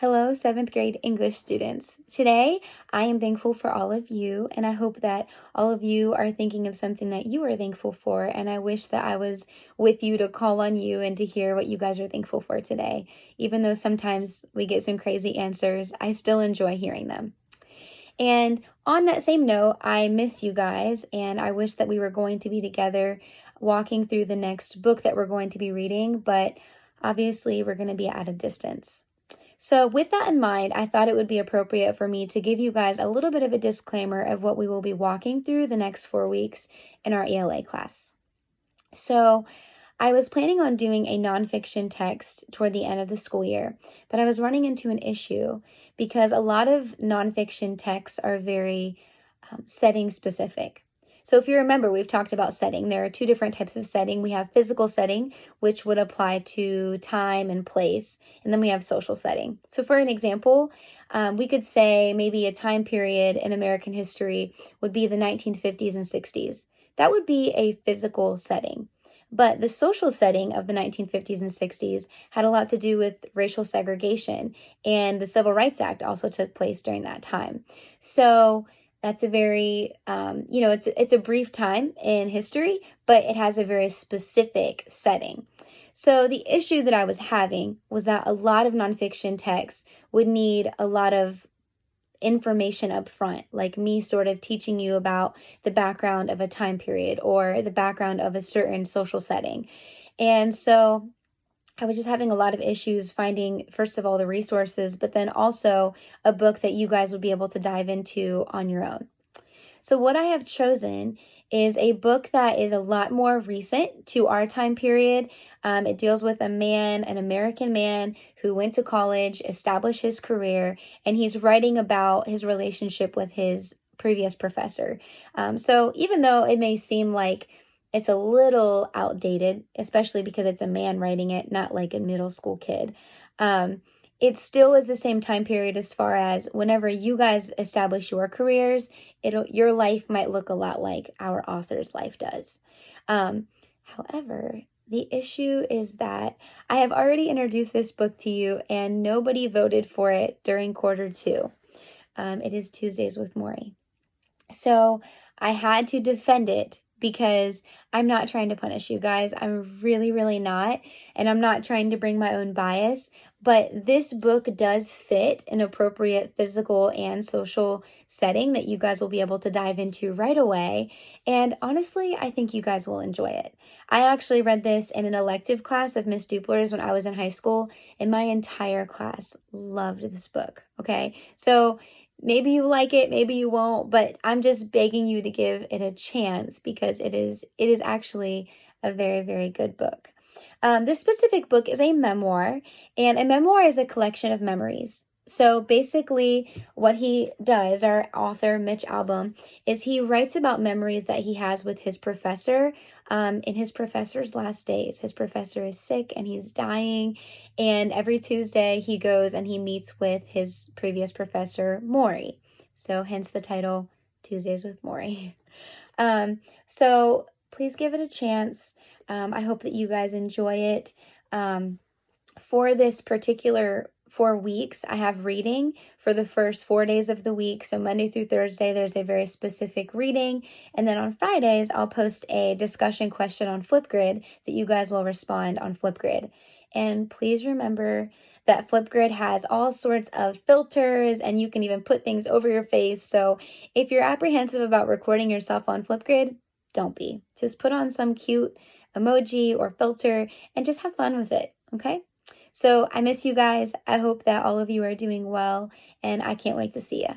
Hello, 7th grade English students. Today, I am thankful for all of you, and I hope that all of you are thinking of something that you are thankful for, and I wish that I was with you to call on you and to hear what you guys are thankful for today. Even though sometimes we get some crazy answers, I still enjoy hearing them. And on that same note, I miss you guys, and I wish that we were going to be together walking through the next book that we're going to be reading, but obviously we're going to be at a distance. So with that in mind, I thought it would be appropriate for me to give you guys a little bit of a disclaimer of what we will be walking through the next 4 weeks in our ELA class. So I was planning on doing a nonfiction text toward the end of the school year, but I was running into an issue because a lot of nonfiction texts are very setting specific. So if you remember, we've talked about setting. There are two different types of setting. We have physical setting, which would apply to time and place, and then we have social setting. So for an example, we could say maybe a time period in American history would be the 1950s and 60s. That would be a physical setting. But the social setting of the 1950s and 60s had a lot to do with racial segregation, and the Civil Rights Act also took place during that time. So that's a very, it's a brief time in history, but it has a very specific setting. So the issue that I was having was that a lot of nonfiction texts would need a lot of information up front, like me sort of teaching you about the background of a time period or the background of a certain social setting. And so I was just having a lot of issues finding, first of all, the resources, but then also a book that you guys would be able to dive into on your own. So what I have chosen is a book that is a lot more recent to our time period. It deals with a man, an American man who went to college, established his career, and he's writing about his relationship with his previous professor. So even though it may seem like it's a little outdated, especially because it's a man writing it, not like a middle school kid, it still is the same time period as far as whenever you guys establish your careers, your life might look a lot like our author's life does. However, the issue is that I have already introduced this book to you and nobody voted for it during quarter 2. It is Tuesdays with Maury. So I had to defend it because I'm not trying to punish you guys. I'm really, really not. And I'm not trying to bring my own bias. But this book does fit an appropriate physical and social setting that you guys will be able to dive into right away. And honestly, I think you guys will enjoy it. I actually read this in an elective class of Miss Dupler's when I was in high school, and my entire class loved this book, okay? So maybe you like it, maybe you won't, but I'm just begging you to give it a chance because it is actually a very, very good book. This specific book is a memoir, and a memoir is a collection of memories. So basically what he does, our author, Mitch Albom, is he writes about memories that he has with his professor in his professor's last days. His professor is sick and he's dying, and every Tuesday he goes and he meets with his previous professor, Maury. So hence the title, Tuesdays with Maury. So please give it a chance. I hope that you guys enjoy it. For this particular 4 weeks, I have reading for the first 4 days of the week. So Monday through Thursday, there's a very specific reading. And then on Fridays, I'll post a discussion question on Flipgrid that you guys will respond on Flipgrid. And please remember that Flipgrid has all sorts of filters and you can even put things over your face. So if you're apprehensive about recording yourself on Flipgrid, don't be. Just put on some cute emoji or filter and just have fun with it, okay? So I miss you guys. I hope that all of you are doing well, and I can't wait to see you.